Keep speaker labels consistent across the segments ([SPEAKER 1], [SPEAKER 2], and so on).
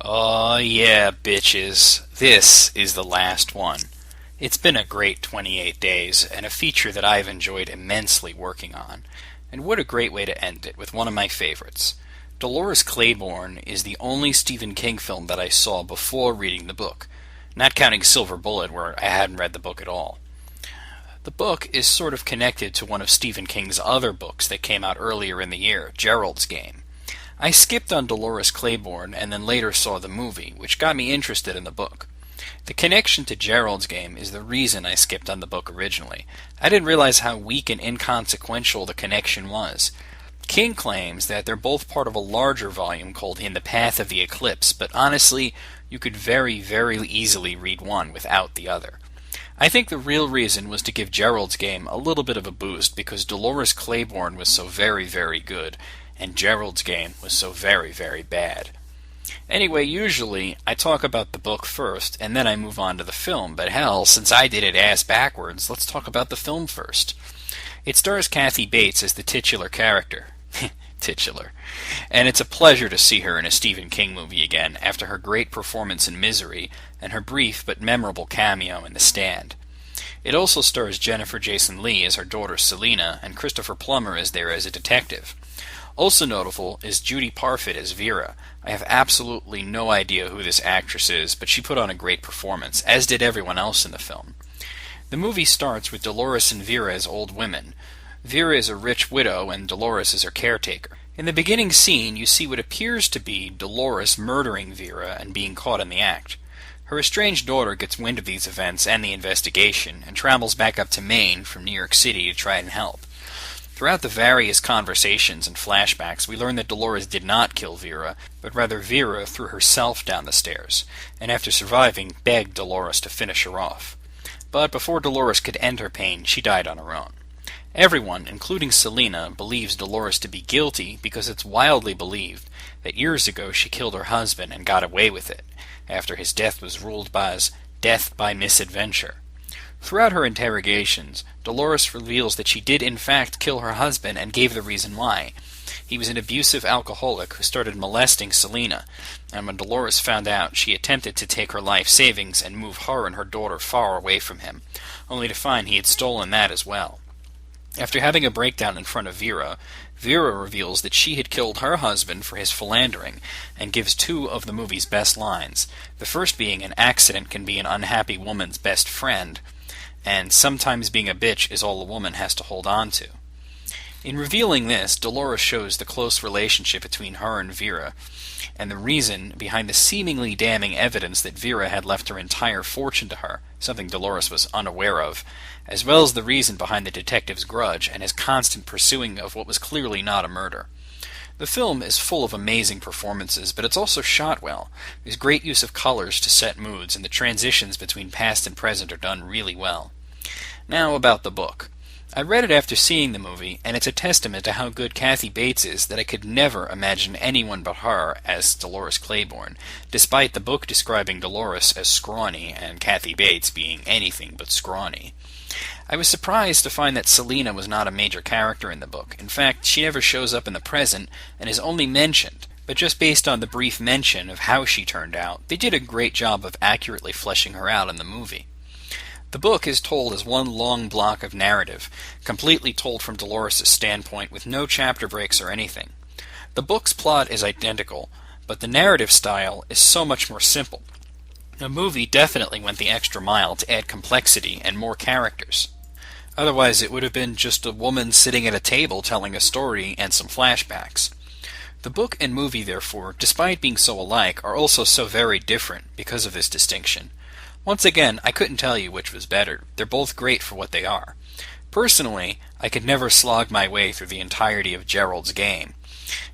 [SPEAKER 1] Oh yeah, bitches. This is the last one. It's been a great 28 days, and a feature that I've enjoyed immensely working on. And what a great way to end it, with one of my favorites. Dolores Claiborne is the only Stephen King film that I saw before reading the book, not counting Silver Bullet, where I hadn't read the book at all. The book is sort of connected to one of Stephen King's other books that came out earlier in the year, Gerald's Game. I skipped on Dolores Claiborne and then later saw the movie, which got me interested in the book. The connection to Gerald's Game is the reason I skipped on the book originally. I didn't realize how weak and inconsequential the connection was. King claims that they're both part of a larger volume called In the Path of the Eclipse, but honestly, you could very, very easily read one without the other. I think the real reason was to give Gerald's Game a little bit of a boost because Dolores Claiborne was so very, very good, and Gerald's Game was so very, very bad. Anyway, usually I talk about the book first, and then I move on to the film, but hell, since I did it ass backwards, let's talk about the film first. It stars Kathy Bates as the titular character. Titular. And it's a pleasure to see her in a Stephen King movie again, after her great performance in Misery, and her brief but memorable cameo in The Stand. It also stars Jennifer Jason Leigh as her daughter Selena, and Christopher Plummer is there as a detective. Also notable is Judy Parfitt as Vera. I have absolutely no idea who this actress is, but she put on a great performance, as did everyone else in the film. The movie starts with Dolores and Vera as old women. Vera is a rich widow, and Dolores is her caretaker. In the beginning scene, you see what appears to be Dolores murdering Vera and being caught in the act. Her estranged daughter gets wind of these events and the investigation, and travels back up to Maine from New York City to try and help. Throughout the various conversations and flashbacks, we learn that Dolores did not kill Vera, but rather Vera threw herself down the stairs, and after surviving, begged Dolores to finish her off. But before Dolores could end her pain, she died on her own. Everyone, including Selena, believes Dolores to be guilty because it's wildly believed that years ago she killed her husband and got away with it, after his death was ruled as death by misadventure. Throughout her interrogations, Dolores reveals that she did in fact kill her husband and gave the reason why. He was an abusive alcoholic who started molesting Selena, and when Dolores found out, she attempted to take her life savings and move her and her daughter far away from him, only to find he had stolen that as well. After having a breakdown in front of Vera, Vera reveals that she had killed her husband for his philandering, and gives two of the movie's best lines, the first being an accident can be an unhappy woman's best friend, and sometimes being a bitch is all a woman has to hold on to. In revealing this, Dolores shows the close relationship between her and Vera, and the reason behind the seemingly damning evidence that Vera had left her entire fortune to her, something Dolores was unaware of, as well as the reason behind the detective's grudge and his constant pursuing of what was clearly not a murder. The film is full of amazing performances, but it's also shot well. There's great use of colors to set moods, and the transitions between past and present are done really well. Now about the book. I read it after seeing the movie, and it's a testament to how good Kathy Bates is that I could never imagine anyone but her as Dolores Claiborne, despite the book describing Dolores as scrawny and Kathy Bates being anything but scrawny. I was surprised to find that Selena was not a major character in the book. In fact, she never shows up in the present and is only mentioned, but just based on the brief mention of how she turned out, they did a great job of accurately fleshing her out in the movie. The book is told as one long block of narrative, completely told from Dolores' standpoint with no chapter breaks or anything. The book's plot is identical, but the narrative style is so much more simple. The movie definitely went the extra mile to add complexity and more characters. Otherwise it would have been just a woman sitting at a table telling a story and some flashbacks. The book and movie, therefore, despite being so alike, are also so very different because of this distinction. Once again, I couldn't tell you which was better. They're both great for what they are. Personally, I could never slog my way through the entirety of Gerald's Game,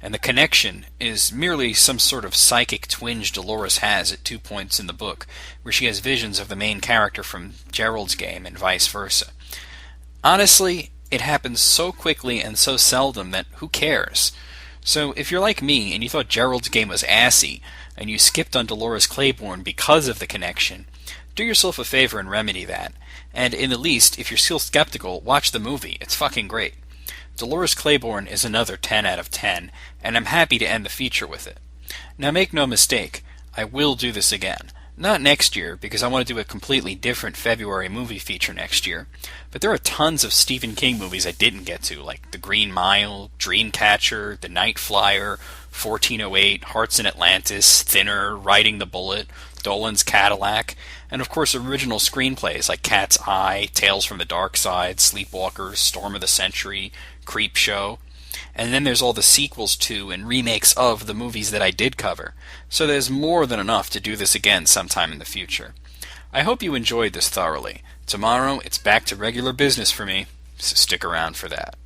[SPEAKER 1] and the connection is merely some sort of psychic twinge Dolores has at 2 points in the book, where she has visions of the main character from Gerald's Game and vice versa. Honestly, it happens so quickly and so seldom that who cares? So if you're like me and you thought Gerald's Game was assy, and you skipped on Dolores Claiborne because of the connection, do yourself a favor and remedy that. And in the least, if you're still skeptical, watch the movie. It's fucking great. Dolores Claiborne is another 10 out of 10, and I'm happy to end the feature with it. Now make no mistake, I will do this again. Not next year, because I want to do a completely different February movie feature next year, but there are tons of Stephen King movies I didn't get to, like The Green Mile, Dreamcatcher, The Night Flyer, 1408, Hearts in Atlantis, Thinner, Riding the Bullet, Dolan's Cadillac, and of course original screenplays like Cat's Eye, Tales from the Dark Side, Sleepwalkers, Storm of the Century, Creepshow. And then there's all the sequels to and remakes of the movies that I did cover. So there's more than enough to do this again sometime in the future. I hope you enjoyed this thoroughly. Tomorrow, it's back to regular business for me, so stick around for that.